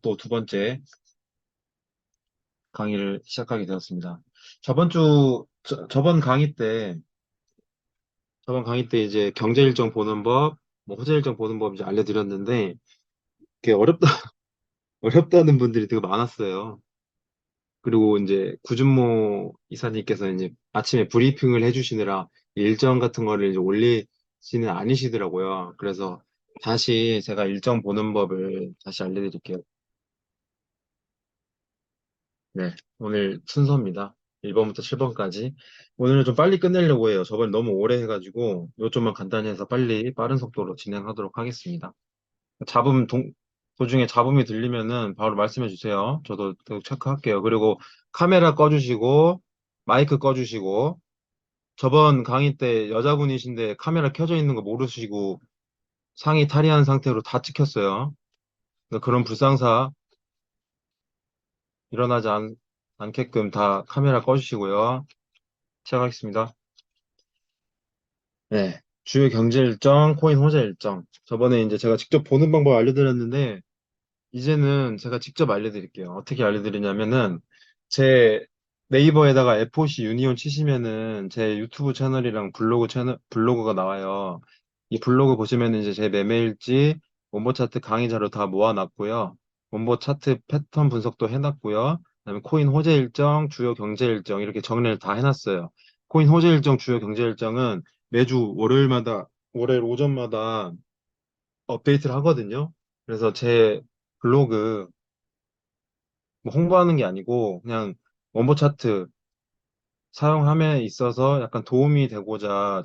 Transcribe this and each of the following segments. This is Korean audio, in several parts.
또 두 번째 강의를 시작하게 되었습니다. 저번 강의 때 이제 경제 일정 보는 법, 뭐 호재 일정 보는 법 이제 알려드렸는데, 그게 어렵다는 분들이 되게 많았어요. 그리고 이제 구준모 이사님께서 이제 아침에 브리핑을 해주시느라 일정 같은 거를 이제 올리지는 않으시더라고요. 그래서 다시 제가 일정 보는 법을 다시 알려드릴게요. 네, 오늘 순서입니다. 1번부터 7번까지. 오늘은 좀 빨리 끝내려고 해요. 저번에 너무 오래 해가지고, 요점만 간단히 해서 빠른 속도로 진행하도록 하겠습니다. 잡음, 도중에 잡음이 들리면은 바로 말씀해 주세요. 저도 또 체크할게요. 그리고 카메라 꺼주시고, 마이크 꺼주시고, 저번 강의 때 여자분이신데 카메라 켜져 있는 거 모르시고 상의 탈의한 상태로 다 찍혔어요. 그러니까 그런 불상사 일어나지 않게끔 다 카메라 꺼주시고요. 시작하겠습니다. 네. 주요 경제 일정, 코인 호재 일정. 저번에 이제 제가 직접 보는 방법 알려드렸는데, 이제는 제가 직접 알려드릴게요. 어떻게 알려드리냐면은, 제 네이버에다가 FOC 유니온 치시면은 제 유튜브 채널이랑 블로그가 나와요. 이 블로그 보시면은 이제 제 매매일지, 원보 차트 강의 자료 다 모아놨고요. 원보 차트 패턴 분석도 해놨고요. 그다음에 코인 호재 일정, 주요 경제 일정 이렇게 정리를 다 해놨어요. 코인 호재 일정, 주요 경제 일정은 매주 월요일 오전마다 업데이트를 하거든요. 그래서 제 블로그 뭐 홍보하는 게 아니고 그냥 원보 차트 사용함에 있어서 약간 도움이 되고자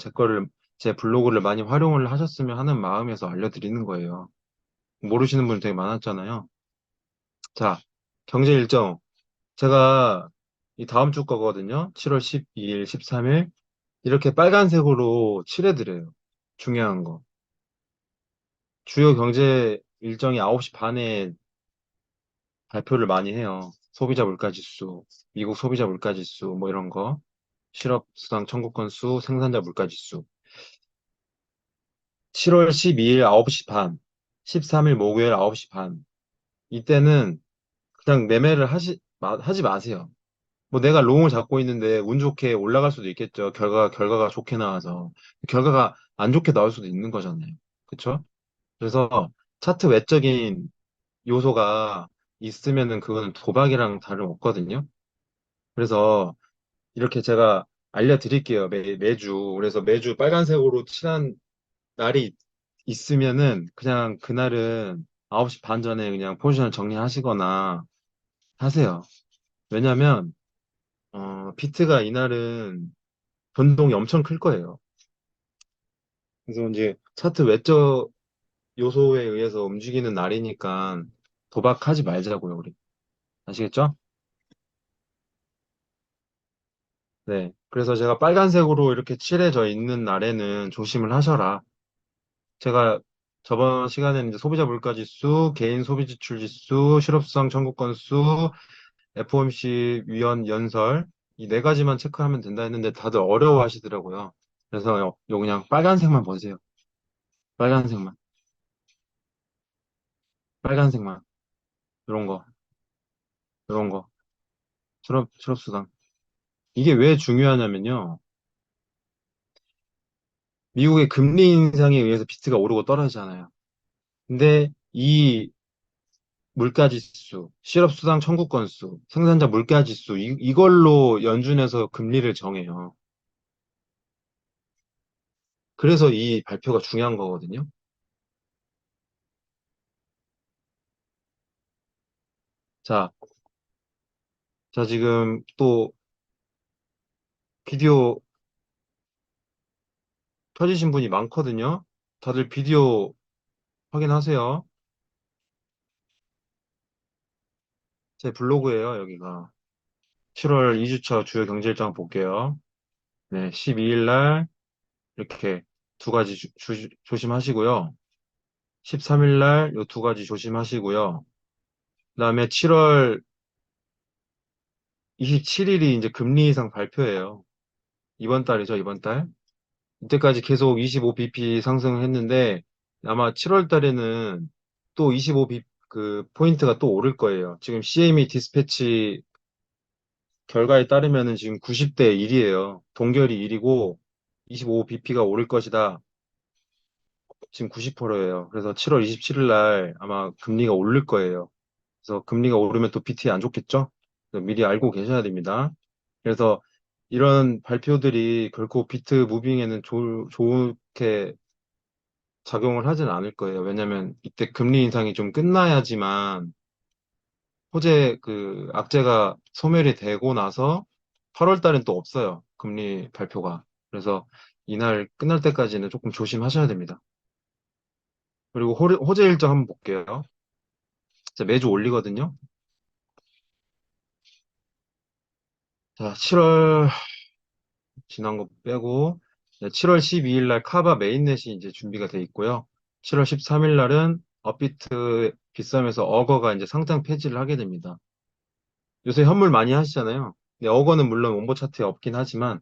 제 블로그를 많이 활용을 하셨으면 하는 마음에서 알려드리는 거예요. 모르시는 분 되게 많았잖아요. 자, 경제 일정. 제가 이 다음 주 거거든요. 7월 12일, 13일. 이렇게 빨간색으로 칠해드려요. 중요한 거. 주요 경제 일정이 9시 반에 발표를 많이 해요. 소비자 물가지수, 미국 소비자 물가지수, 뭐 이런 거. 실업수당 청구 건수, 생산자 물가지수. 7월 12일 9시 반, 13일 목요일 9시 반. 이때는 그냥 하지 마세요. 뭐 내가 롱을 잡고 있는데 운 좋게 올라갈 수도 있겠죠. 결과가 좋게 나와서. 결과가 안 좋게 나올 수도 있는 거잖아요. 그쵸? 그래서 차트 외적인 요소가 있으면은 그거는 도박이랑 다름없거든요. 그래서 이렇게 제가 알려드릴게요. 매주. 그래서 매주 빨간색으로 칠한 날이 있으면은 그냥 그날은 9시 반 전에 그냥 포지션을 정리하시거나 하세요. 왜냐면, 비트가 이날은 변동이 엄청 클 거예요. 그래서 이제 차트 외적 요소에 의해서 움직이는 날이니까 도박하지 말자고요, 우리. 아시겠죠? 네. 그래서 제가 빨간색으로 이렇게 칠해져 있는 날에는 조심을 하셔라. 제가 저번 시간에는 이제 소비자 물가지수, 개인 소비 지출 지수, 실업수당 청구 건수, FOMC 위원 연설 이 네 가지만 체크하면 된다 했는데 다들 어려워 하시더라고요. 그래서 요 그냥 빨간색만 보세요. 빨간색만. 빨간색만. 이런 거. 이런 거. 실업수당. 이게 왜 중요하냐면요. 미국의 금리 인상에 의해서 비트가 오르고 떨어지잖아요. 근데 이 물가지수, 실업수당 청구 건수, 생산자 물가지수 이걸로 연준에서 금리를 정해요. 그래서 이 발표가 중요한 거거든요. 자, 자 지금 또 비디오 켜지신 분이 많거든요. 다들 비디오 확인하세요. 제 블로그예요, 여기가. 7월 2주차 주요 경제일정 볼게요. 네, 12일 날 이렇게 두 가지 조심하시고요. 13일 날 요 두 가지 조심하시고요. 그다음에 7월 27일이 이제 금리 인상 발표예요. 이번 달이죠, 이번 달. 이때까지 계속 25bp 상승을 했는데 아마 7월 달에는 또 25bp 그 포인트가 또 오를 거예요. 지금 CME 디스패치 결과에 따르면은 지금 90대 1이에요. 동결이 1이고 25bp가 오를 것이다. 지금 90%예요. 그래서 7월 27일 날 아마 금리가 오를 거예요. 그래서 금리가 오르면 또 BT에 안 좋겠죠? 그래서 미리 알고 계셔야 됩니다. 그래서 이런 발표들이 결코 비트 무빙에는 좋게 작용을 하진 않을 거예요. 왜냐면 이때 금리 인상이 좀 끝나야지만 호재 그 악재가 소멸이 되고 나서 8월 달엔 또 없어요. 금리 발표가. 그래서 이날 끝날 때까지는 조금 조심하셔야 됩니다. 그리고 호재 일정 한번 볼게요. 자, 매주 올리거든요. 자, 7월 지난 거 빼고 7월 12일 날 카바 메인넷이 이제 준비가 돼 있고요. 7월 13일 날은 업비트 비싸면서 어거가 이제 상장 폐지를 하게 됩니다. 요새 현물 많이 하시잖아요. 근데 어거는 물론 원고 차트에 없긴 하지만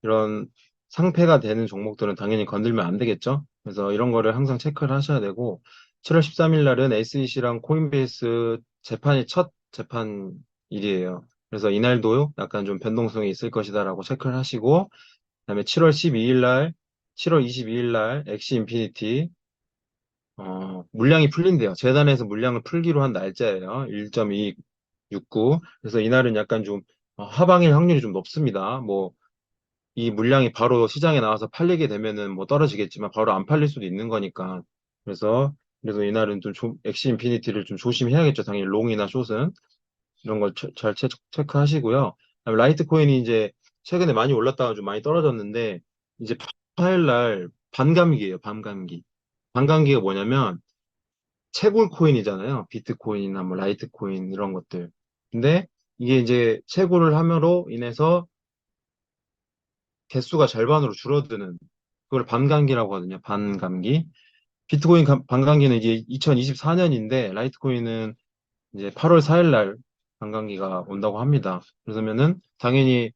이런 상패가 되는 종목들은 당연히 건들면 안 되겠죠. 그래서 이런 거를 항상 체크를 하셔야 되고 7월 13일 날은 SEC랑 코인베이스 재판이 첫 재판일이에요. 그래서 이날도 약간 좀 변동성이 있을 것이다라고 체크를 하시고 그다음에 7월 12일 날, 7월 22일 날 엑시 인피니티 물량이 풀린대요. 재단에서 물량을 풀기로 한 날짜예요. 1.269. 그래서 이날은 약간 좀 하방일 확률이 좀 높습니다. 뭐 이 물량이 바로 시장에 나와서 팔리게 되면은 뭐 떨어지겠지만 바로 안 팔릴 수도 있는 거니까. 그래서 이날은 좀 엑시 인피니티를 좀 조심해야겠죠. 당연히 롱이나 숏은 이런 걸 잘 체크하시고요. 그다음에 라이트 코인이 이제 최근에 많이 올랐다가 좀 많이 떨어졌는데 이제 화요일 날 반감기예요. 반감기. 반감기가 뭐냐면 채굴 코인이잖아요. 비트코인이나 뭐 라이트 코인 이런 것들. 근데 이게 이제 채굴을 함으로 인해서 개수가 절반으로 줄어드는 그걸 반감기라고 하거든요. 반감기. 비트코인 반감기는 이제 2024년인데 라이트코인은 이제 8월 4일 날 반감기가 온다고 합니다. 그러면은 당연히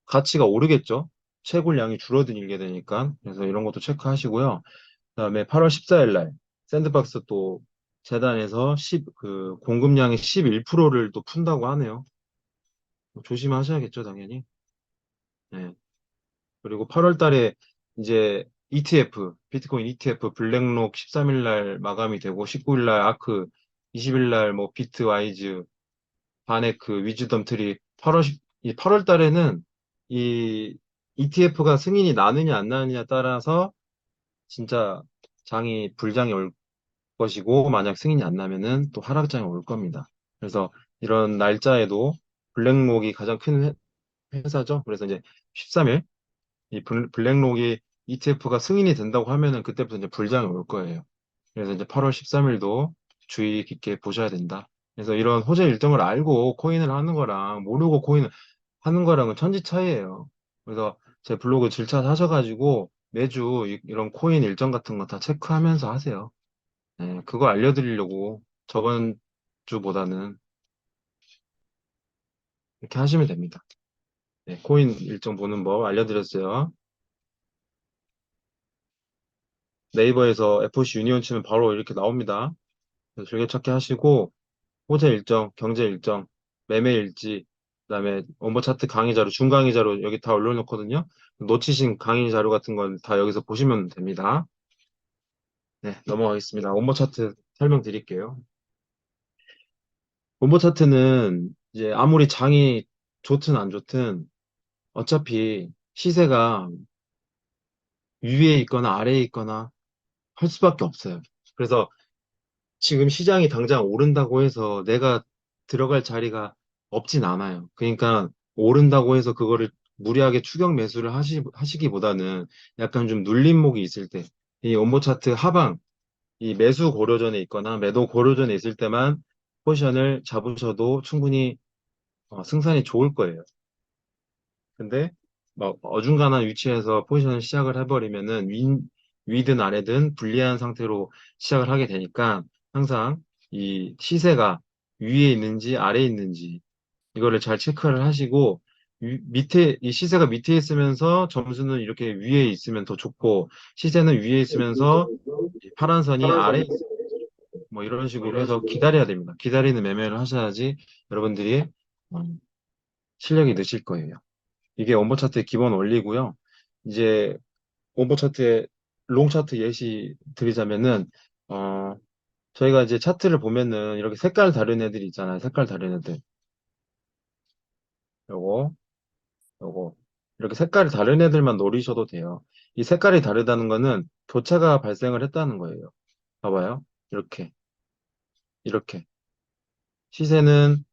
가치가 오르겠죠. 채굴량이 줄어들게 되니까. 그래서 이런 것도 체크하시고요. 그다음에 8월 14일 날 샌드박스 또 재단에서 그 공급량의 11%를 또 푼다고 하네요. 조심하셔야겠죠, 당연히. 네. 그리고 8월 달에 이제 ETF, 비트코인 ETF 블랙록 13일 날 마감이 되고 19일 날 아크, 20일 날 뭐 비트와이즈, 바네크, 위즈덤 트리 8월 달에는 이 ETF가 승인이 나느냐 안 나느냐에 따라서 진짜 불장이 올 것이고 만약 승인이 안 나면은 또 하락장이 올 겁니다. 그래서 이런 날짜에도 블랙록이 가장 큰 회사죠. 그래서 이제 13일 이 블랙록이 ETF가 승인이 된다고 하면은 그때부터 이제 불장이 올 거예요. 그래서 이제 8월 13일도 주의 깊게 보셔야 된다. 그래서 이런 호재 일정을 알고 코인을 하는 거랑 모르고 코인을 하는 거랑은 천지 차이예요. 그래서 제 블로그 질차 하셔가지고 매주 이런 코인 일정 같은 거 다 체크하면서 하세요. 네, 그거 알려드리려고 저번 주보다는 이렇게 하시면 됩니다. 네, 코인 일정 보는 법 알려드렸어요. 네이버에서 FOC 유니온 치면 바로 이렇게 나옵니다. 그래서 즐겨찾기 하시고 호재 일정, 경제 일정, 매매 일지, 그다음에 원고 차트 강의 자료, 중강의 자료 여기 다 올려놓거든요. 놓치신 강의 자료 같은 건 다 여기서 보시면 됩니다. 네, 넘어가겠습니다. 원고 차트 설명드릴게요. 원고 차트는 이제 아무리 장이 좋든 안 좋든 어차피 시세가 위에 있거나 아래에 있거나 할 수밖에 없어요. 그래서 지금 시장이 당장 오른다고 해서 내가 들어갈 자리가 없진 않아요. 그러니까 오른다고 해서 그거를 무리하게 추격 매수를 하시기보다는 약간 좀 눌림목이 있을 때, 이 원모 차트 하방, 이 매수 고려전에 있거나 매도 고려전에 있을 때만 포지션을 잡으셔도 충분히 승산이 좋을 거예요. 근데 막 어중간한 위치에서 포지션을 시작을 해버리면은 위든 아래든 불리한 상태로 시작을 하게 되니까 항상 이 시세가 위에 있는지 아래에 있는지 이거를 잘 체크를 하시고 이 시세가 밑에 있으면서 점수는 이렇게 위에 있으면 더 좋고 시세는 위에 있으면서 이 파란 선이 아래에 있으면 뭐 이런 식으로 해서 기다려야 됩니다. 기다리는 매매를 하셔야지 여러분들이 어, 실력이 느실 거예요. 이게 원본 차트의 기본 원리고요. 이제 원본 차트의 롱 차트 예시 드리자면은 어, 저희가 이제 차트를 보면은 이렇게 색깔 다른 애들이 있잖아요. 색깔 다른 애들. 요거, 요거. 이렇게 색깔이 다른 애들만 노리셔도 돼요. 이 색깔이 다르다는 거는 교차가 발생을 했다는 거예요. 봐봐요. 이렇게, 이렇게. 시세는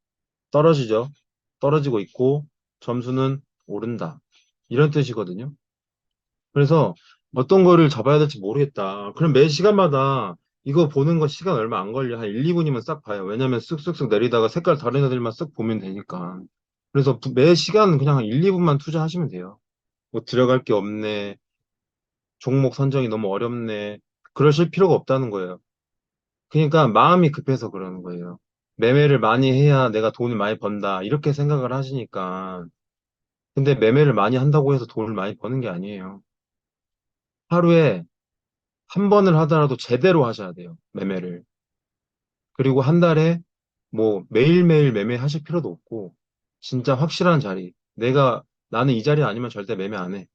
떨어지죠. 떨어지고 있고, 점수는 오른다. 이런 뜻이거든요. 그래서 어떤 거를 잡아야 될지 모르겠다. 그럼 매 시간마다 이거 보는 거 시간 얼마 안 걸려. 한 1, 2분이면 싹 봐요. 왜냐면 쓱쓱쓱 내리다가 색깔 다른 애들만 쓱 보면 되니까. 그래서 매 시간 그냥 한 1, 2분만 투자하시면 돼요. 뭐 들어갈 게 없네. 종목 선정이 너무 어렵네. 그러실 필요가 없다는 거예요. 그러니까 마음이 급해서 그러는 거예요. 매매를 많이 해야 내가 돈을 많이 번다. 이렇게 생각을 하시니까. 근데 매매를 많이 한다고 해서 돈을 많이 버는 게 아니에요. 하루에 한 번을 하더라도 제대로 하셔야 돼요. 매매를. 그리고 한 달에 뭐 매일매일 매매하실 필요도 없고, 진짜 확실한 자리. 나는 이 자리 아니면 절대 매매 안 해.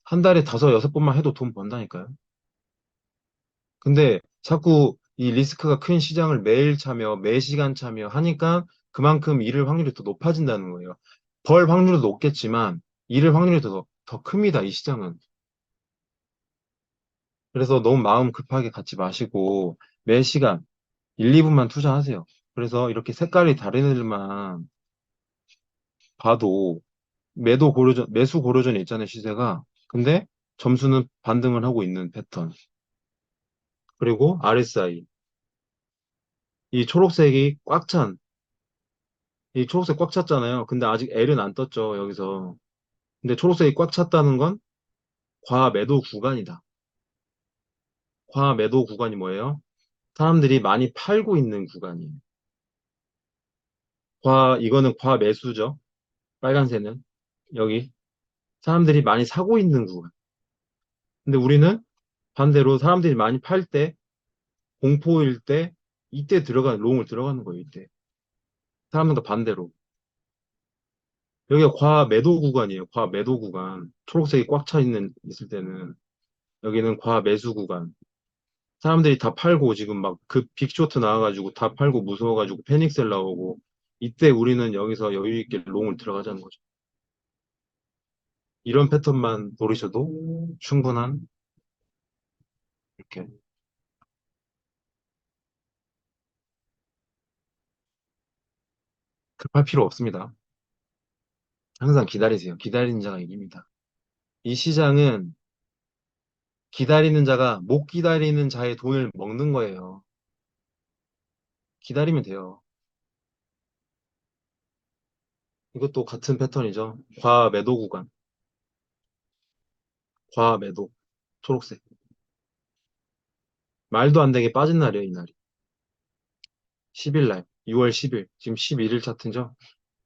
한 달에 다섯, 여섯 번만 해도 돈 번다니까요. 근데 자꾸 이 리스크가 큰 시장을 매일 참여, 매 시간 참여 하니까 그만큼 잃을 확률이 더 높아진다는 거예요. 벌 확률도 높겠지만 잃을 확률이 더 큽니다, 이 시장은. 그래서 너무 마음 급하게 갖지 마시고 매 시간 1, 2분만 투자하세요. 그래서 이렇게 색깔이 다른 애들만 봐도 매수 고려전에 있잖아요, 시세가. 근데 점수는 반등을 하고 있는 패턴. 그리고 RSI. 이 초록색이 꽉 찬, 이 초록색 꽉 찼잖아요. 근데 아직 L은 안 떴죠, 여기서. 근데 초록색이 꽉 찼다는 건 과매도 구간이다. 과매도 구간이 뭐예요? 사람들이 많이 팔고 있는 구간이에요. 이거는 과매수죠. 빨간색은. 여기. 사람들이 많이 사고 있는 구간. 근데 우리는 반대로 사람들이 많이 팔 때, 공포일 때, 이때 롱을 들어가는 거예요, 이때. 사람들과 반대로. 여기가 과매도 구간이에요, 과매도 구간. 초록색이 꽉 있을 때는. 여기는 과매수 구간. 사람들이 다 팔고 지금 막 그 빅쇼트 나와가지고 다 팔고 무서워가지고 패닉셀 나오고 이때 우리는 여기서 여유 있게 롱을 들어가자는 거죠. 이런 패턴만 노리셔도 충분한 이렇게 급할 필요 없습니다. 항상 기다리세요. 기다리는 자가 이깁니다. 이 시장은 기다리는 자가 못 기다리는 자의 돈을 먹는 거예요. 기다리면 돼요. 이것도 같은 패턴이죠. 과매도 구간, 과매도, 초록색. 말도 안 되게 빠진 날이에요, 이날이. 10일 날, 6월 10일. 지금 11일 차트죠?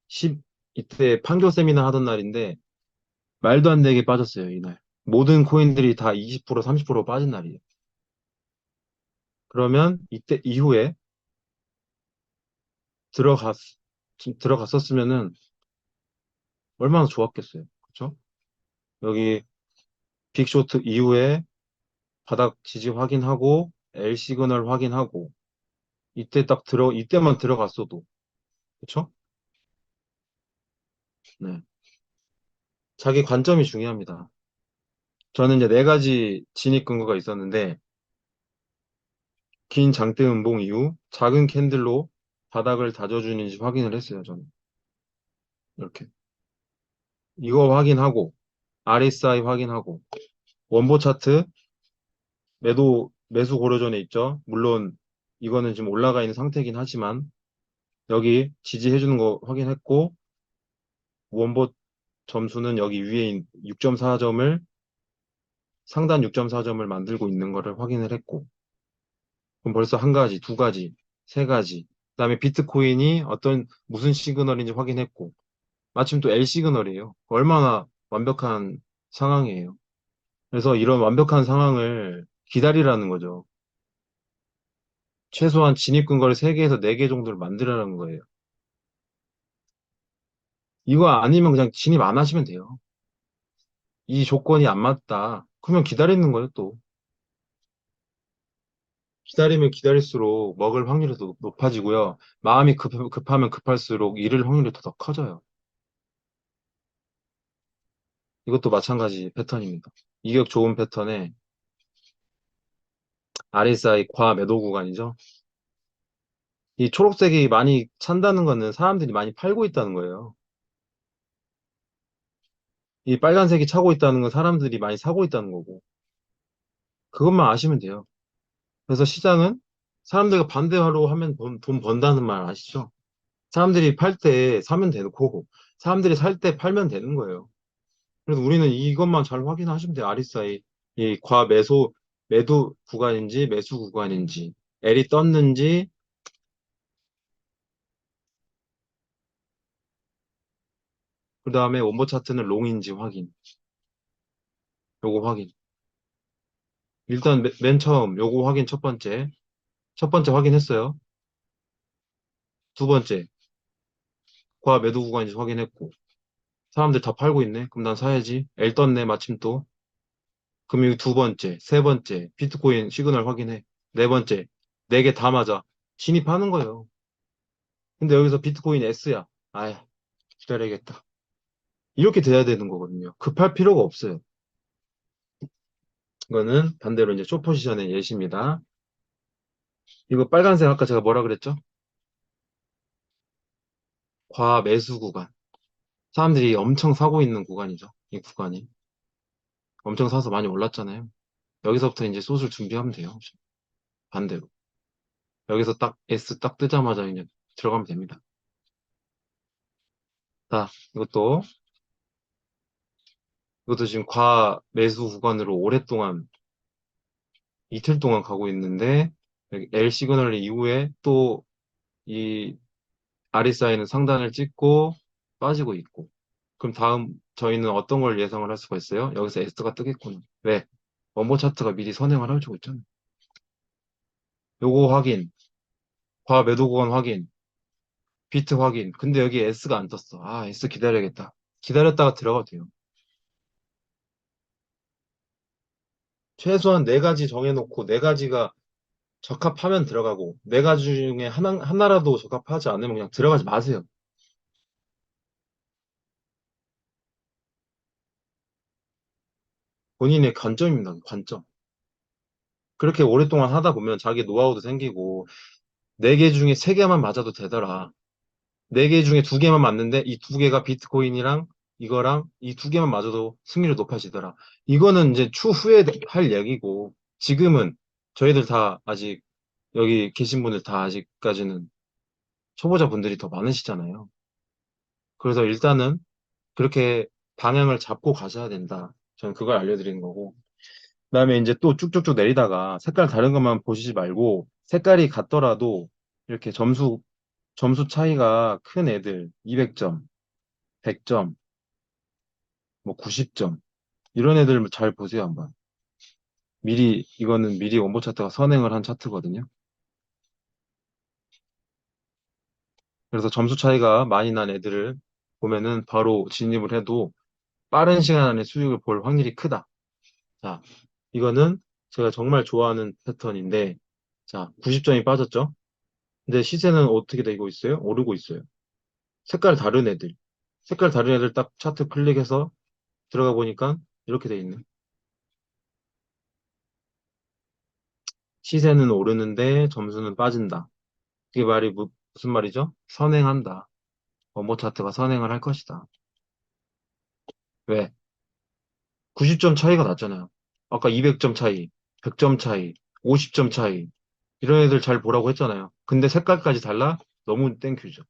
10, 이때 판교 세미나 하던 날인데 말도 안 되게 빠졌어요, 이날. 모든 코인들이 다 20%, 30% 빠진 날이에요. 그러면 이때 이후에 들어갔, 들어갔었으면은 얼마나 좋았겠어요. 그쵸? 여기 빅쇼트 이후에 바닥 지지 확인하고 L 시그널 확인하고 이때만 들어갔어도. 그쵸? 네. 자기 관점이 중요합니다. 저는 이제 네 가지 진입 근거가 있었는데 긴 장대 음봉 이후 작은 캔들로 바닥을 다져주는지 확인을 했어요, 저는. 이렇게. 이거 확인하고, RSI 확인하고, 원보 차트, 매수 고려전에 있죠. 물론, 이거는 지금 올라가 있는 상태이긴 하지만, 여기 지지해주는 거 확인했고, 원보 점수는 여기 위에 6.4점을, 상단 6.4점을 만들고 있는 거를 확인을 했고, 그럼 벌써 한 가지, 두 가지, 세 가지. 그다음에 비트코인이 무슨 시그널인지 확인했고, 마침 또 L 시그널이에요. 얼마나 완벽한 상황이에요. 그래서 이런 완벽한 상황을 기다리라는 거죠. 최소한 진입 근거를 3개에서 4개 정도를 만들어라는 거예요. 이거 아니면 그냥 진입 안 하시면 돼요. 이 조건이 안 맞다. 그러면 기다리는 거예요, 또. 기다리면 기다릴수록 먹을 확률이 더 높아지고요. 마음이 급하면 급할수록 잃을 확률이 더 커져요. 이것도 마찬가지 패턴입니다. 이격 좋은 패턴에 RSI 과 매도 구간이죠. 이 초록색이 많이 찬다는 거는 사람들이 많이 팔고 있다는 거예요. 이 빨간색이 차고 있다는 건 사람들이 많이 사고 있다는 거고. 그것만 아시면 돼요. 그래서 시장은 사람들과 반대로 하면 돈 번다는 말 아시죠? 사람들이 팔 때 사면 되고, 사람들이 살 때 팔면 되는 거예요. 그래서 우리는 이것만 잘 확인하시면 돼요. RSI. 이 매도 구간인지 매수 구간인지, L이 떴는지, 그 다음에 원보 차트는 롱인지 확인. 요거 확인. 일단 맨 처음 요거 확인 첫 번째. 첫 번째 확인했어요. 두 번째, 과 매도 구간인지 확인했고. 사람들 다 팔고 있네. 그럼 난 사야지. L 떴네, 마침 또. 그럼 이거 두 번째, 세 번째, 비트코인 시그널 확인해. 네 번째, 네 개 다 맞아. 진입하는 거예요. 근데 여기서 비트코인 S야. 아이, 기다려야겠다. 이렇게 돼야 되는 거거든요. 급할 필요가 없어요. 이거는 반대로 이제 숏 포지션의 예시입니다. 이거 빨간색 아까 제가 뭐라 그랬죠? 과매수 구간. 사람들이 엄청 사고 있는 구간이죠. 이 구간이. 엄청 사서 많이 올랐잖아요. 여기서부터 이제 숏을 준비하면 돼요. 반대로. 여기서 딱 S 딱 뜨자마자 그냥 들어가면 됩니다. 자, 이것도 지금 과매수 구간으로 오랫동안, 이틀 동안 가고 있는데, 여기 L 시그널 이후에 또 이 RSI는 상단을 찍고 빠지고 있고. 그럼 다음 저희는 어떤 걸 예상을 할 수가 있어요? 여기서 S가 뜨겠구나. 왜? 원모 차트가 미리 선행을 해주고 있잖아요. 요거 확인, 과매도 구간 확인, 비트 확인. 근데 여기 S가 안 떴어. 아, S 기다려야겠다. 기다렸다가 들어가도 돼요. 최소한 네 가지 정해놓고 네 가지가 적합하면 들어가고 네 가지 중에 하나라도 적합하지 않으면 그냥 들어가지 마세요. 본인의 관점입니다. 관점. 그렇게 오랫동안 하다 보면 자기 노하우도 생기고 네 개 중에 세 개만 맞아도 되더라. 네 개 중에 두 개만 맞는데 이 두 개가 비트코인이랑 이거랑 이 두 개만 맞아도 승률이 높아지더라. 이거는 이제 추후에 할 얘기고 지금은 저희들 다 아직 여기 계신 분들 다 아직까지는 초보자분들이 더 많으시잖아요. 그래서 일단은 그렇게 방향을 잡고 가셔야 된다. 저는 그걸 알려드리는 거고. 그다음에 이제 또 쭉쭉쭉 내리다가 색깔 다른 것만 보시지 말고 색깔이 같더라도 이렇게 점수 차이가 큰 애들 200점, 100점, 뭐 90점 이런 애들 잘 보세요 한번. 이거는 미리 원보 차트가 선행을 한 차트거든요. 그래서 점수 차이가 많이 난 애들을 보면은 바로 진입을 해도 빠른 시간 안에 수익을 볼 확률이 크다. 자, 이거는 제가 정말 좋아하는 패턴인데, 자, 90점이 빠졌죠? 근데 시세는 어떻게 되고 있어요? 오르고 있어요. 색깔 다른 애들. 색깔 다른 애들 딱 차트 클릭해서 들어가 보니까 이렇게 돼 있네. 시세는 오르는데 점수는 빠진다. 이게 무슨 말이죠? 선행한다. 원모 차트가 선행을 할 것이다. 왜? 90점 차이가 났잖아요. 아까 200점 차이, 100점 차이, 50점 차이. 이런 애들 잘 보라고 했잖아요. 근데 색깔까지 달라? 너무 땡큐죠.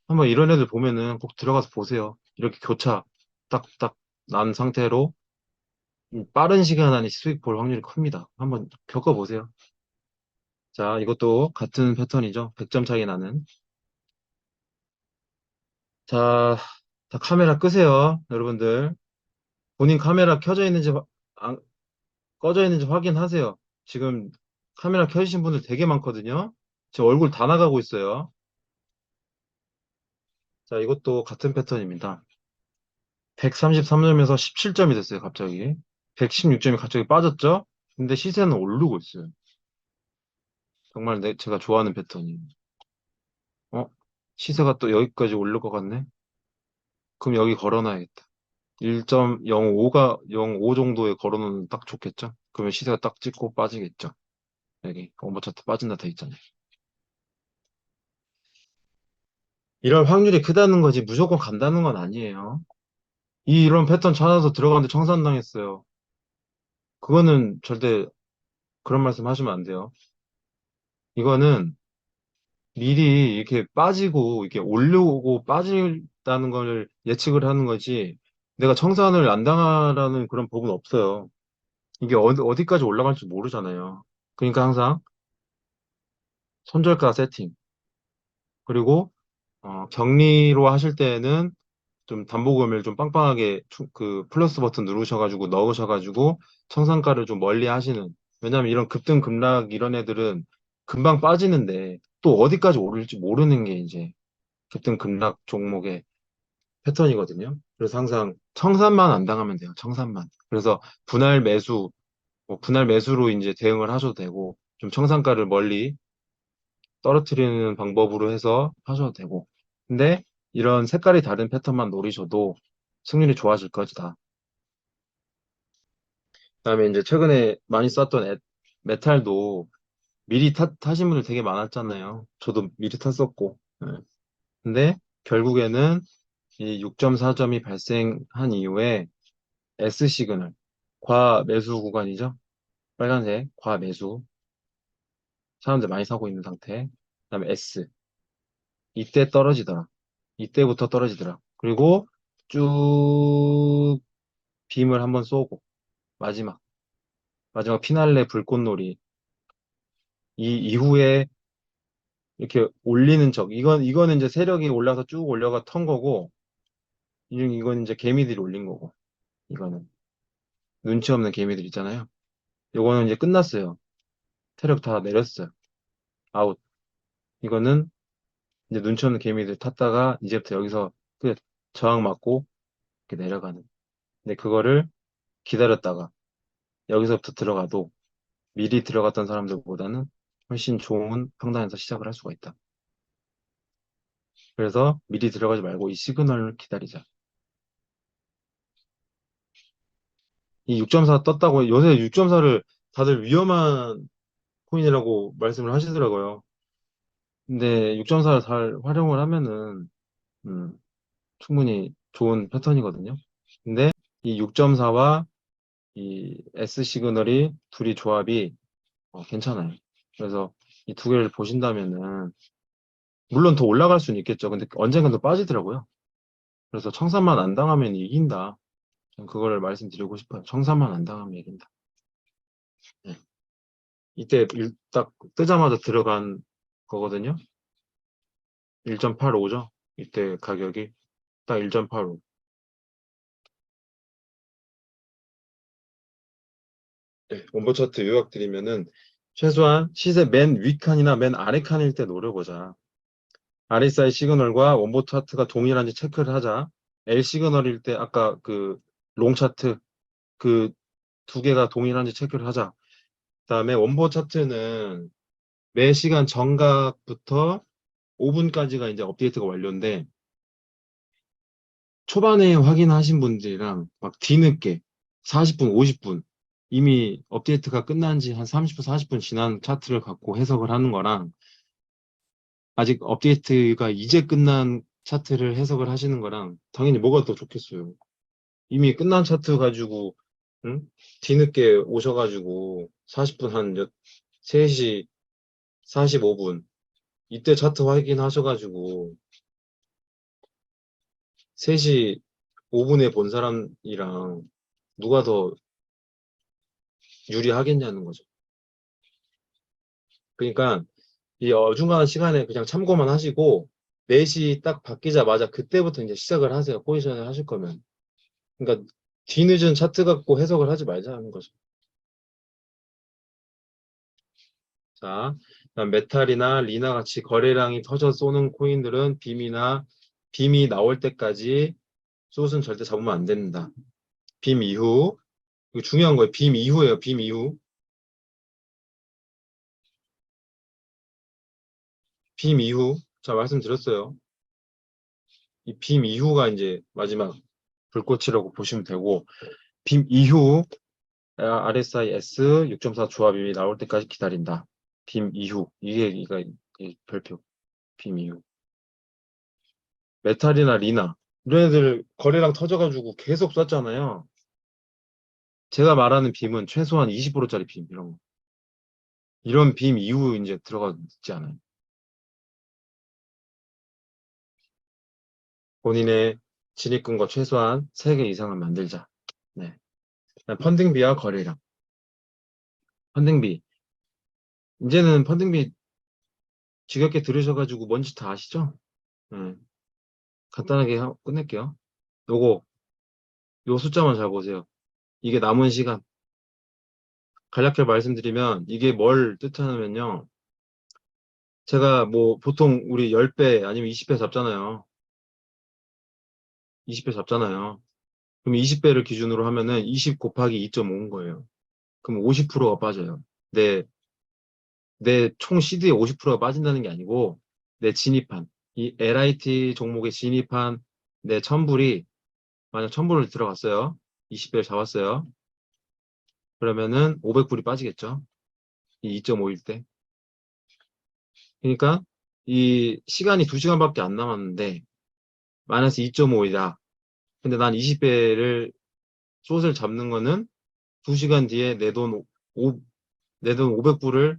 한번 이런 애들 보면은 꼭 들어가서 보세요. 이렇게 교차 딱딱 난 상태로 빠른 시간 안에 수익 볼 확률이 큽니다. 한번 겪어보세요. 자, 이것도 같은 패턴이죠. 100점 차이 나는. 자, 다 카메라 끄세요. 여러분들. 본인 카메라 켜져 있는지, 꺼져 있는지 확인하세요. 지금 카메라 켜주신 분들 되게 많거든요. 제 얼굴 다 나가고 있어요. 자, 이것도 같은 패턴입니다. 133점에서 17점이 됐어요, 갑자기. 116점이 갑자기 빠졌죠? 근데 시세는 오르고 있어요. 정말 제가 좋아하는 패턴이에요. 어? 시세가 또 여기까지 오를 것 같네? 그럼 여기 걸어놔야겠다. 1.05가 05 정도에 걸어놓으면 딱 좋겠죠? 그러면 시세가 딱 찍고 빠지겠죠? 여기 원버 차트 빠진다 돼 있잖아요. 이럴 확률이 크다는 거지 무조건 간다는 건 아니에요. 이런 패턴 찾아서 들어갔는데 청산당했어요. 그거는 절대 그런 말씀 하시면 안 돼요. 이거는 미리 이렇게 빠지고 이렇게 올려오고 빠진다는 걸 예측을 하는 거지 내가 청산을 안 당하라는 그런 법은 없어요. 이게 어디까지 올라갈지 모르잖아요. 그러니까 항상 손절가 세팅 그리고 격리로 하실 때는 좀 담보금을 좀 빵빵하게 그 플러스 버튼 누르셔가지고 넣으셔가지고 청산가를 좀 멀리 하시는. 왜냐면 이런 급등 급락 이런 애들은 금방 빠지는데 또 어디까지 오를지 모르는 게 이제 급등 급락 종목의 패턴이거든요. 그래서 항상 청산만 안 당하면 돼요. 청산만. 그래서 분할 매수, 뭐 분할 매수로 이제 대응을 하셔도 되고 좀 청산가를 멀리 떨어뜨리는 방법으로 해서 하셔도 되고. 근데 이런 색깔이 다른 패턴만 노리셔도 승률이 좋아질 것이다. 그다음에 이제 최근에 많이 썼던 메탈도 미리 타신 분들 되게 많았잖아요. 저도 미리 탔었고. 예. 근데 결국에는 이 6.4점이 발생한 이후에 S 시그널, 과매수 구간이죠. 빨간색 과매수. 사람들 많이 사고 있는 상태. 그다음에 S. 이때 떨어지더라. 이때부터 떨어지더라. 그리고 쭉 빔을 한번 쏘고 마지막 피날레 불꽃놀이 이 이후에 이렇게 올리는 척 이거는 이제 세력이 올라서 쭉 올려가 턴 거고 이건 이제 개미들이 올린 거고 이거는 눈치 없는 개미들 있잖아요. 요거는 이제 끝났어요. 세력 다 내렸어요. 아웃. 이거는 이제 눈치 없는 개미들 탔다가 이제부터 여기서 끝 저항 맞고 이렇게 내려가는. 근데 그거를 기다렸다가 여기서부터 들어가도 미리 들어갔던 사람들보다는 훨씬 좋은 평단에서 시작을 할 수가 있다. 그래서 미리 들어가지 말고 이 시그널을 기다리자. 이 6.4 떴다고 요새 6.4를 다들 위험한 코인이라고 말씀을 하시더라고요. 근데 6.4를 잘 활용을 하면은 음, 충분히 좋은 패턴이거든요. 근데 이 6.4와 이 S 시그널이 둘이 조합이 괜찮아요. 그래서 이 두 개를 보신다면은 물론 더 올라갈 수는 있겠죠. 근데 언젠간 더 빠지더라고요. 그래서 청산만 안 당하면 이긴다. 전 그거를 말씀드리고 싶어요. 청산만 안 당하면 이긴다. 네. 이때 딱 뜨자마자 들어간 거거든요. 1.85죠. 이때 가격이 딱 1.85. 네, 원본 차트 요약 드리면은 최소한 시세 맨 위 칸이나 맨 아래 칸일 때 노려보자. RSI 시그널과 원본 차트가 동일한지 체크를 하자. L 시그널일 때 아까 그 롱 차트 그 두 개가 동일한지 체크를 하자. 그다음에 원본 차트는 매 시간 정각부터 5분까지가 이제 업데이트가 완료인데 초반에 확인하신 분들이랑 막 뒤늦게 40분, 50분 이미 업데이트가 끝난 지 한 30분, 40분 지난 차트를 갖고 해석을 하는 거랑 아직 업데이트가 이제 끝난 차트를 해석을 하시는 거랑 당연히 뭐가 더 좋겠어요. 이미 끝난 차트 가지고 응? 뒤늦게 오셔가지고 40분 한 3시 45분 이때 차트 확인하셔가지고 3시 5분에 본 사람이랑 누가 더 유리하겠냐는 거죠. 그러니까 이 어중간한 시간에 그냥 참고만 하시고 4시 딱 바뀌자마자 그때부터 이제 시작을 하세요. 포지션을 하실 거면. 그러니까 뒤늦은 차트 갖고 해석을 하지 말자는 거죠. 자, 그다음 메탈이나 리나 같이 거래량이 터져 쏘는 코인들은 빔이 나올 때까지 숏은 절대 잡으면 안 된다. 빔 이후, 이거 중요한 거예요. 빔 이후예요. 빔 이후. 빔 이후. 자, 말씀드렸어요. 이 빔 이후가 이제 마지막 불꽃이라고 보시면 되고, 빔 이후 RSI S 6.4 조합이 나올 때까지 기다린다. 빔 이후. 이게 별표. 빔 이후. 메탈이나 리나. 이런 애들 거래량 터져가지고 계속 쐈잖아요. 제가 말하는 빔은 최소한 20%짜리 빔, 이런 거. 이런 빔 이후 이제 들어가 있지 않아요. 본인의 진입금과 최소한 3개 이상은 만들자. 네. 그다음 펀딩비와 거래량. 펀딩비. 이제는 펀딩비 지겹게 들으셔가지고 뭔지 다 아시죠? 네. 간단하게 끝낼게요. 요거, 요 숫자만 잘 보세요. 이게 남은 시간. 간략하게 말씀드리면 이게 뭘 뜻하냐면요. 제가 뭐 보통 우리 10배 아니면 20배 잡잖아요. 20배 잡잖아요. 그럼 20배를 기준으로 하면은 20 곱하기 2.5인 거예요. 그럼 50%가 빠져요. 내 총 CD의 50%가 빠진다는 게 아니고 내 진입한 이 LIT 종목에 진입한 내 천불이 만약 천불을 들어갔어요. 20배를 잡았어요. 그러면은 500불이 빠지겠죠. 이 2.5일 때. 그러니까 이 시간이 2시간밖에 안 남았는데 마이너스 2.5이다. 근데 난 20배를 숏을 잡는 거는 2시간 뒤에 내 돈 500불을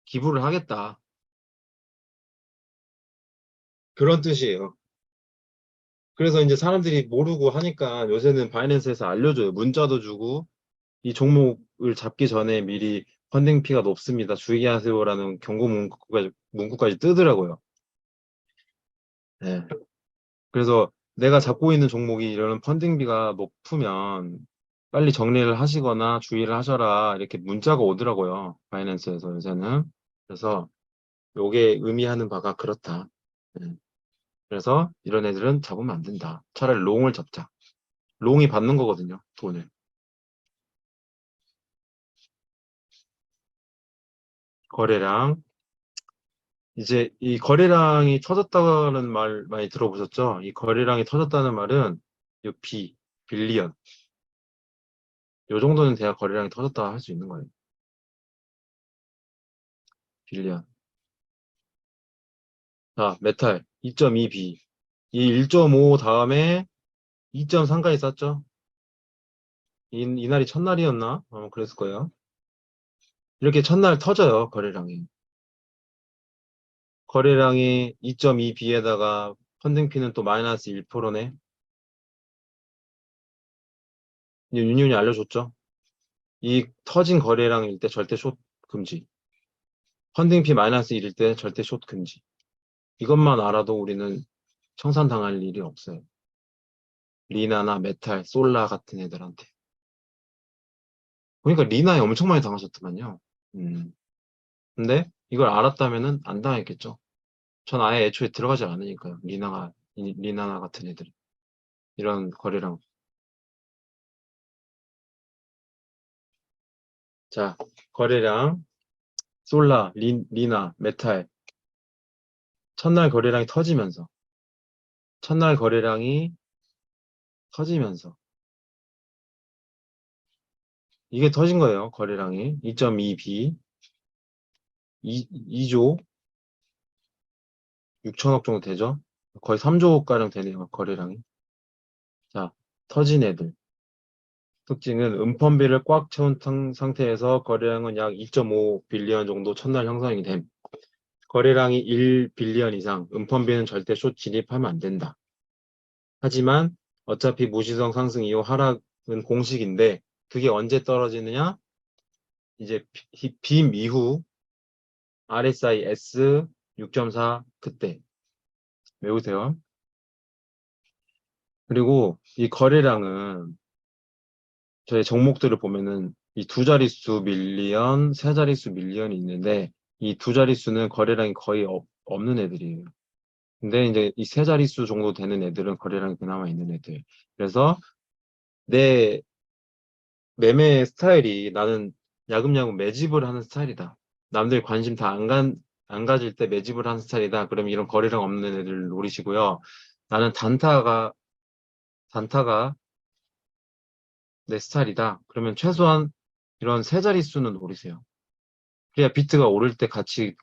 기부를 하겠다. 그런 뜻이에요. 그래서 이제 사람들이 모르고 하니까 요새는 바이낸스에서 알려줘요. 문자도 주고 이 종목을 잡기 전에 미리 펀딩피가 높습니다. 주의하세요라는 경고 문구까지 뜨더라고요. 네. 그래서 내가 잡고 있는 종목이 이런 펀딩비가 높으면 빨리 정리를 하시거나 주의를 하셔라 이렇게 문자가 오더라고요. 바이낸스에서 요새는. 그래서 요게 의미하는 바가 그렇다. 네. 그래서 이런 애들은 잡으면 안 된다. 차라리 롱을 잡자. 롱이 받는 거거든요, 돈을. 거래량. 이제 이 거래량이 터졌다는 말 많이 들어보셨죠? 이 거래량이 터졌다는 말은 이 빌리언. 요 정도는 돼야 거래량이 터졌다 할 수 있는 거예요. 빌리언. 자, 메탈 2.2B. 이 1.5 다음에 2.3까지 쌌죠? 이날이 첫날이었나? 그랬을 거예요. 이렇게 첫날 터져요, 거래량이. 거래량이 2.2B에다가 펀딩피는 또 마이너스 1%네. 윤윤이 알려줬죠? 이 터진 거래량일 때 절대 숏 금지. 펀딩피 마이너스 1일 때 절대 숏 금지. 이것만 알아도 우리는 청산당할 일이 없어요. 리나나 메탈, 솔라 같은 애들한테. 그러니까 리나에 엄청 많이 당하셨더만요. 음. 근데 이걸 알았다면은 안 당했겠죠. 전 아예 애초에 들어가지 않으니까요. 리나나 같은 애들. 이런 거래량. 자, 거래량, 솔라, 리나, 메탈. 첫날 거래량이 터지면서, 첫날 거래량이 터지면서, 이게 터진 거예요. 거래량이. 2.2B, 2조 6천억 정도 되죠? 거의 3조가량 되네요. 거래량이. 자, 터진 애들. 특징은 은펀비를 꽉 채운 상태에서 거래량은 약 2.5 빌리언 정도 첫날 형성이 됨. 거래량이 1 빌리언 이상, 은펀비는 절대 숏 진입하면 안 된다. 하지만 어차피 무시성 상승 이후 하락은 공식인데 그게 언제 떨어지느냐? 이제 빔 이후 RSI S 6.4 그때 외우세요. 그리고 이 거래량은 저희 종목들을 보면은 이 두 자릿수 밀리언, 세 자릿수 밀리언이 있는데 이 두 자릿수는 거래량이 거의 없는 애들이에요. 근데 이제 이 세 자릿수 정도 되는 애들은 거래량이 그나마 있는 애들. 그래서 내 매매 스타일이 나는 야금야금 매집을 하는 스타일이다. 남들 관심 다 안 가질 때 매집을 하는 스타일이다. 그럼 이런 거래량 없는 애들 노리시고요. 나는 단타가 내 스타일이다. 그러면 최소한 이런 세 자릿수는 노리세요. 그래야 비트가 오를 때 같이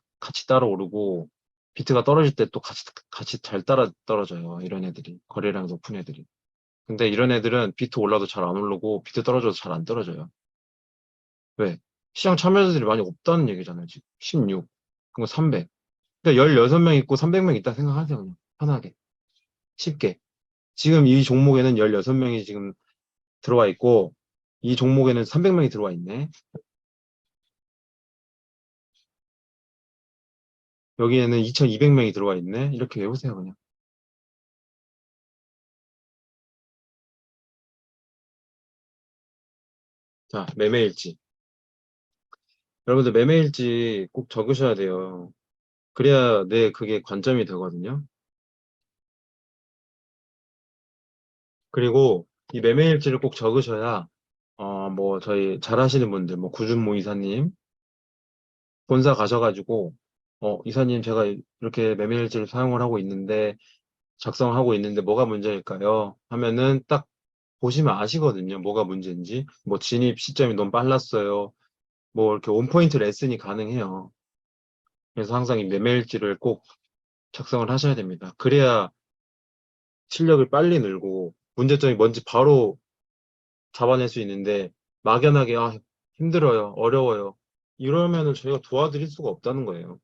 따라 오르고, 비트가 떨어질 때 또 같이 잘 따라 떨어져요. 이런 애들이. 거래량 높은 애들이. 근데 이런 애들은 비트 올라도 잘 안 오르고, 비트 떨어져도 잘 안 떨어져요. 왜? 시장 참여자들이 많이 없다는 얘기잖아요, 지금. 16. 그럼 300. 그러니까 16명 있고 300명 있다 생각하세요, 그냥. 편하게. 쉽게. 지금 이 종목에는 16명이 지금 들어와 있고, 이 종목에는 300명이 들어와 있네. 여기에는 2200명이 들어와 있네. 이렇게 외우세요, 그냥. 자, 매매일지. 여러분들 매매일지 꼭 적으셔야 돼요. 그래야 그게 관점이 되거든요. 그리고 이 매매일지를 꼭 적으셔야, 뭐, 저희 잘 하시는 분들, 뭐, 구준모 이사님, 본사 가셔가지고, 이사님, 제가 이렇게 매매일지를 사용을 하고 있는데, 작성하고 있는데 뭐가 문제일까요? 하면은 딱 보시면 아시거든요. 뭐가 문제인지. 뭐, 진입 시점이 너무 빨랐어요. 뭐, 이렇게 원포인트 레슨이 가능해요. 그래서 항상 이 매매일지를 꼭 작성을 하셔야 됩니다. 그래야 실력을 빨리 늘고 문제점이 뭔지 바로 잡아낼 수 있는데 막연하게 힘들어요, 어려워요. 이러면은 저희가 도와드릴 수가 없다는 거예요.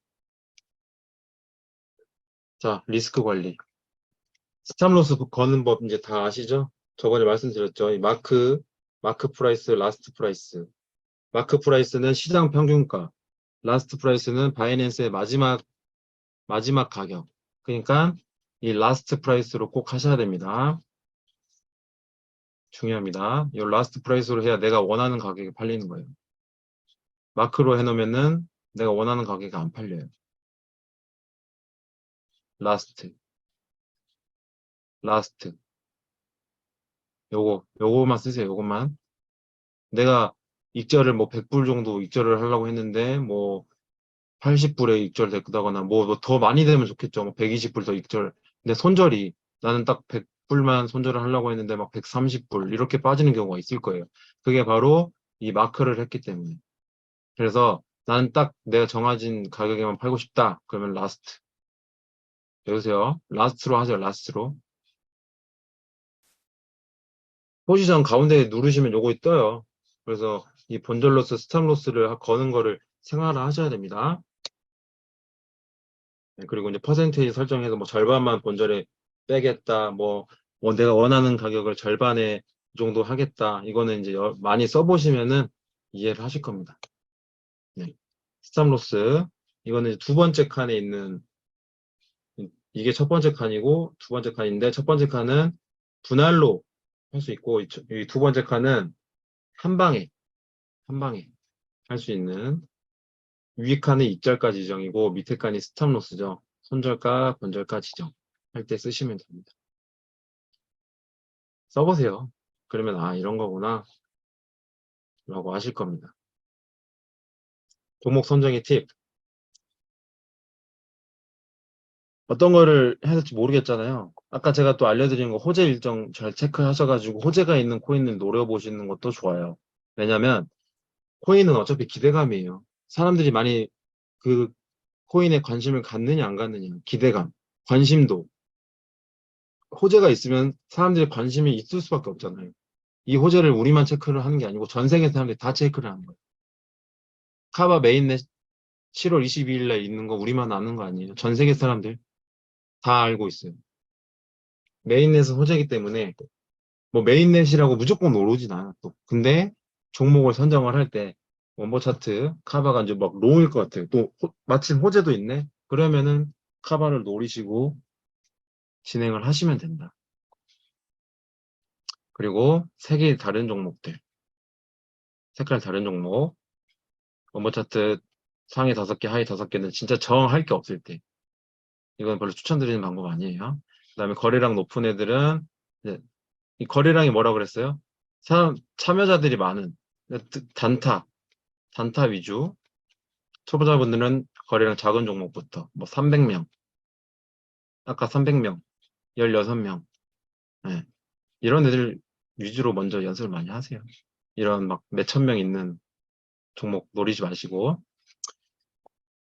자, 리스크 관리. 스탑로스 거는 법 이제 다 아시죠? 저번에 말씀드렸죠. 이 마크 프라이스, 라스트 프라이스. 마크 프라이스는 시장 평균가, 라스트 프라이스는 바이낸스의 마지막 가격. 그러니까 이 라스트 프라이스로 꼭 하셔야 됩니다. 중요합니다. 이 라스트 프라이스로 해야 내가 원하는 가격에 팔리는 거예요. 마크로 해놓으면은 내가 원하는 가격에 안 팔려요. 라스트, 라스트. 요거만 쓰세요. 요것만. 내가 익절을 뭐 100불 정도 익절을 하려고 했는데 뭐 80불에 익절됐다거나 뭐 더 많이 되면 좋겠죠. 뭐 120불 더 익절. 근데 손절이 나는 딱 100불만 손절을 하려고 했는데 막 130불 이렇게 빠지는 경우가 있을 거예요. 그게 바로 이 마크를 했기 때문에. 그래서 나는 딱 내가 정해진 가격에만 팔고 싶다. 그러면 라스트. 여보세요? 라스트로 하죠, 라스트로. 포지션 가운데 누르시면 요거 떠요. 그래서 이 본절로스, 스탑로스를 거는 거를 생활화 하셔야 됩니다. 네, 그리고 이제 퍼센테이지 설정해서 뭐 절반만 본절에 빼겠다, 뭐 내가 원하는 가격을 절반에 이 정도 하겠다. 이거는 이제 많이 써보시면은 이해를 하실 겁니다. 네. 스탑로스. 이거는 이제 두 번째 칸에 있는, 이게 첫 번째 칸이고 두 번째 칸인데 첫 번째 칸은 분할로 할 수 있고 이 두 번째 칸은 한 방에 한 방에 할 수 있는, 위 칸은 입절가 지정이고 밑에 칸이 스탑로스죠. 손절가, 건절가 지정 할 때 쓰시면 됩니다. 써보세요. 그러면 이런 거구나 라고 하실 겁니다. 종목 선정의 팁. 어떤 거를 해야 될지 모르겠잖아요. 아까 제가 또 알려드린 거 호재 일정 잘 체크하셔가지고 호재가 있는 코인을 노려보시는 것도 좋아요. 왜냐면 코인은 어차피 기대감이에요. 사람들이 많이 그 코인에 관심을 갖느냐 안 갖느냐, 기대감, 관심도. 호재가 있으면 사람들이 관심이 있을 수밖에 없잖아요. 이 호재를 우리만 체크를 하는 게 아니고 전 세계 사람들이 다 체크를 하는 거예요. 카바 메인넷 7월 22일 날 있는 거 우리만 아는 거 아니에요. 전 세계 사람들 다 알고 있어요. 메인넷은 호재이기 때문에 뭐 메인넷이라고 무조건 오르진 않아 또. 근데 종목을 선정을 할 때 원보 차트 카바가 이제 막 롱일 것 같아요. 또 마침 호재도 있네. 그러면은 카바를 노리시고 진행을 하시면 된다. 그리고 세 개 다른 종목들. 색깔 다른 종목, 원본 차트 상위 5개, 하위 5개는 진짜 정할 게 없을 때. 이건 별로 추천드리는 방법 아니에요. 그다음에 거래량 높은 애들은 이제 이 거래량이 뭐라 그랬어요? 참여자들이 많은 단타, 단타 위주. 초보자분들은 거래량 작은 종목부터 뭐 300명, 아까 300명, 16명. 네. 이런 애들 위주로 먼저 연습을 많이 하세요. 이런 막 몇천 명 있는 종목 노리지 마시고.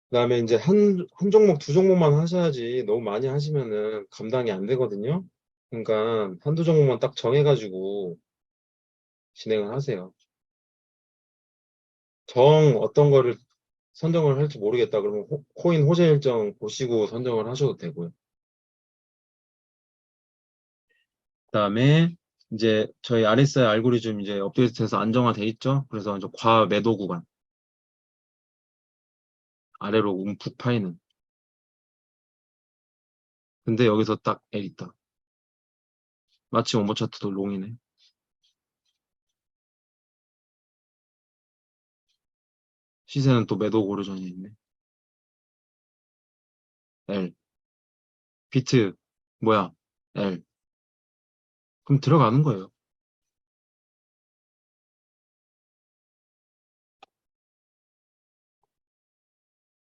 그다음에 이제 한 종목, 두 종목만 하셔야지 너무 많이 하시면은 감당이 안 되거든요. 그러니까 한두 종목만 딱 정해가지고 진행을 하세요. 어떤 거를 선정을 할지 모르겠다 그러면 코인 호재 일정 보시고 선정을 하셔도 되고요. 그다음에 이제 저희 RSI 알고리즘 이제 업데이트돼서 안정화돼 있죠. 그래서 이제 과매도 구간 아래로 움푹 파이는. 근데 여기서 딱 L 있다. 마치 원모 차트도 롱이네. 시세는 또 매도 고르전이 있네. L. 비트 뭐야? L. 그럼 들어가는 거예요.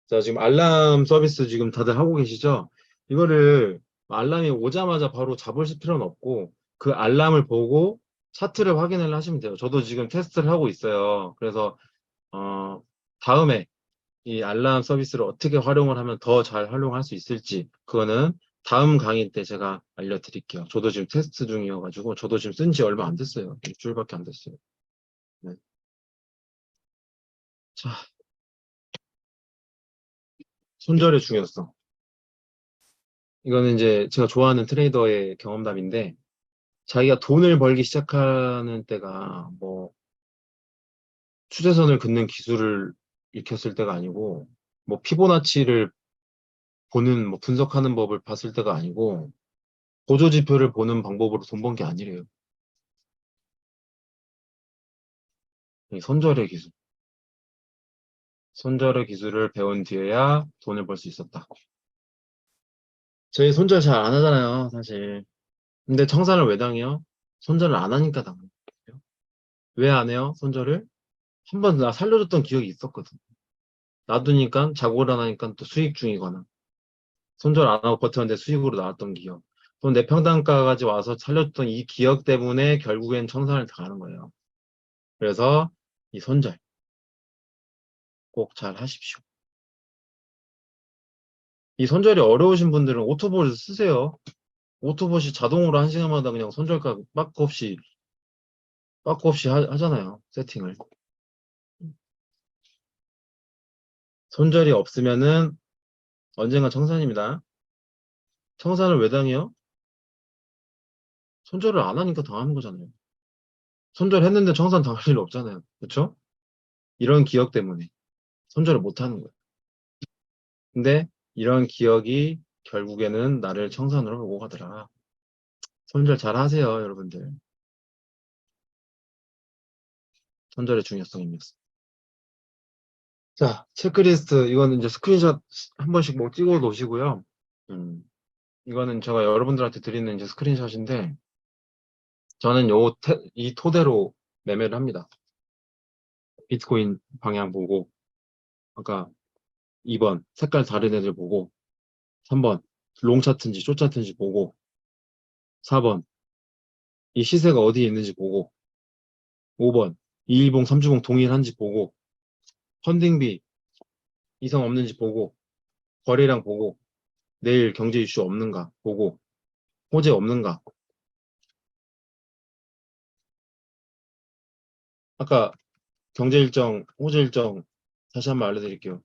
자, 지금 알람 서비스 지금 다들 하고 계시죠? 이거를 알람이 오자마자 바로 잡으실 필요는 없고 그 알람을 보고 차트를 확인을 하시면 돼요. 저도 지금 테스트를 하고 있어요. 그래서 다음에 이 알람 서비스를 어떻게 활용을 하면 더 잘 활용할 수 있을지 그거는 다음 강의 때 제가 알려드릴게요. 저도 지금 테스트 중이어가지고 저도 지금 쓴 지 얼마 안 됐어요. 일주일밖에 안 됐어요. 네. 자, 손절의 중요성. 이거는 이제 제가 좋아하는 트레이더의 경험담인데 자기가 돈을 벌기 시작하는 때가 뭐 추세선을 긋는 기술을 익혔을 때가 아니고 뭐 피보나치를 보는 뭐 분석하는 법을 봤을 때가 아니고 보조지표를 보는 방법으로 돈 번 게 아니래요. 이 손절의 기술. 손절의 기술을 배운 뒤에야 돈을 벌 수 있었다. 저희 손절 잘 안 하잖아요, 사실. 근데 청산을 왜 당해요? 손절을 안 하니까 당해요. 왜 안 해요? 손절을? 한 번 나 살려줬던 기억이 있었거든. 놔두니까 자고 일어나니까 또 수익 중이거나 손절 안 하고 버텼는데 수익으로 나왔던 기억. 또 내 평단가까지 와서 살려줬던 이 기억 때문에 결국엔 청산을 당하는 거예요. 그래서 이 손절 꼭 잘 하십시오. 이 손절이 어려우신 분들은 오토봇을 쓰세요. 오토봇이 자동으로 한 시간마다 그냥 손절가 빠꾸 없이 하잖아요. 세팅을. 손절이 없으면은 언젠가 청산입니다. 청산을 왜 당해요? 손절을 안 하니까 당하는 거잖아요. 손절했는데 청산 당할 일 없잖아요. 그렇죠? 이런 기억 때문에 손절을 못 하는 거예요. 근데 이런 기억이 결국에는 나를 청산으로 오고 가더라. 손절 잘 하세요, 여러분들. 손절의 중요성입니다. 자, 체크리스트. 이거는 이제 스크린샷 한 번씩 뭐 찍어 놓으시고요. 음, 이거는 제가 여러분들한테 드리는 이제 스크린샷인데, 저는 이 토대로 매매를 합니다. 비트코인 방향 보고, 아까 2번 색깔 다른 애들 보고, 3번 롱 차트인지 숏 차트인지 보고, 4번 이 시세가 어디에 있는지 보고, 5번 2일봉 3주봉 동일한지 보고, 펀딩비 이상 없는지 보고, 거래량 보고, 내일 경제 이슈 없는가 보고, 호재 없는가. 아까 경제 일정, 호재 일정 다시 한번 알려드릴게요.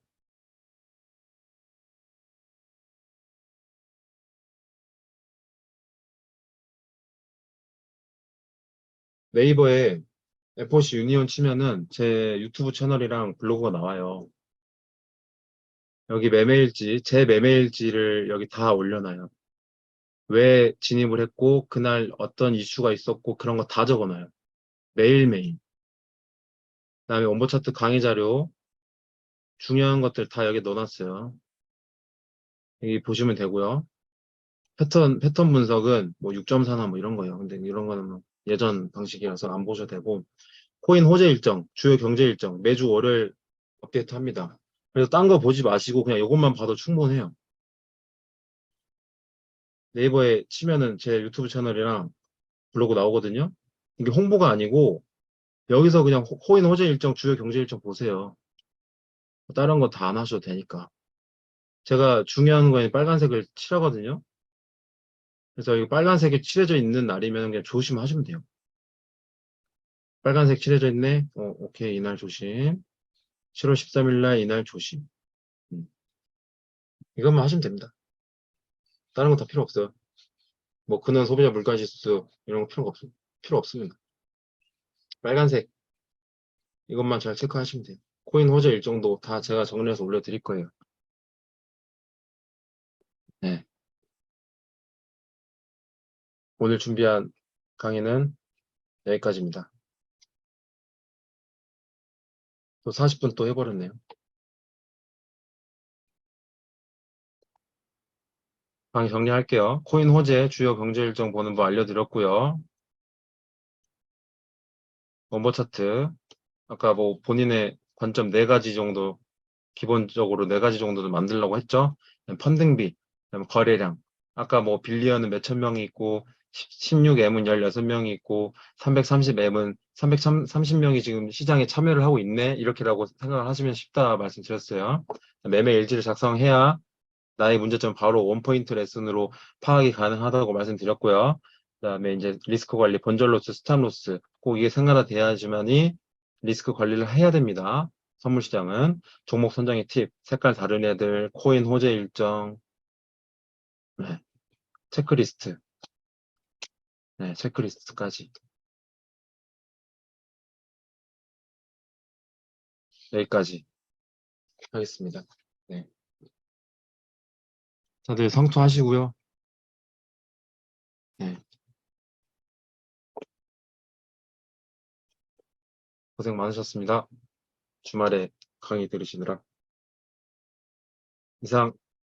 네이버에 FOC 유니온 치면은 제 유튜브 채널이랑 블로그가 나와요. 여기 매매일지, 제 매매일지를 여기 다 올려놔요. 왜 진입을 했고, 그날 어떤 이슈가 있었고, 그런 거 다 적어놔요. 매일매일. 그다음에 원본 차트 강의 자료 중요한 것들 다 여기 넣어놨어요. 여기 보시면 되고요. 패턴 분석은 뭐 6.4나 뭐 이런 거예요. 근데 이런 거는 뭐 예전 방식이라서 안 보셔도 되고, 코인 호재 일정, 주요 경제 일정 매주 월요일 업데이트 합니다. 그래서 딴 거 보지 마시고 그냥 이것만 봐도 충분해요. 네이버에 치면은 제 유튜브 채널이랑 블로그 나오거든요. 이게 홍보가 아니고 여기서 그냥 코인 호재 일정, 주요 경제 일정 보세요. 다른 거 다 안 하셔도 되니까. 제가 중요한 거에 빨간색을 칠하거든요. 그래서 이 빨간색이 칠해져 있는 날이면 그냥 조심하시면 돼요. 빨간색 칠해져 있네. 오케이. 이날 조심. 7월 13일 날 이날 조심. 음, 이것만 하시면 됩니다. 다른 거 다 필요 없어요. 뭐 근원 소비자 물가 지수 이런 거 필요 없습니다. 빨간색 이것만 잘 체크하시면 돼요. 코인 호재 일정도 다 제가 정리해서 올려드릴 거예요. 네. 오늘 준비한 강의는 여기까지입니다. 또 40분 또 해버렸네요. 강의 정리할게요. 코인 호재 주요 경제 일정 보는 법 알려드렸고요. 원본 차트 아까 뭐 본인의 관점 4가지 정도 기본적으로 4가지 정도는 만들려고 했죠. 펀딩비, 그다음에 거래량. 아까 뭐 빌리언은 몇천 명이 있고 16M은 16명이 있고 330M은 330명이 지금 시장에 참여를 하고 있네. 이렇게라고 생각을 하시면 쉽다 말씀드렸어요. 매매 일지를 작성해야 나의 문제점 바로 원포인트 레슨으로 파악이 가능하다고 말씀드렸고요. 그다음에 이제 리스크 관리, 본절 로스, 스탑 로스 꼭 이게 생활화돼야지만이 리스크 관리를 해야 됩니다. 선물 시장은 종목 선정의 팁, 색깔 다른 애들, 코인 호재 일정, 네, 체크리스트, 네, 체크리스트까지 여기까지 하겠습니다. 네, 다들 성투하시고요. 네, 고생 많으셨습니다. 주말에 강의 들으시느라. 이상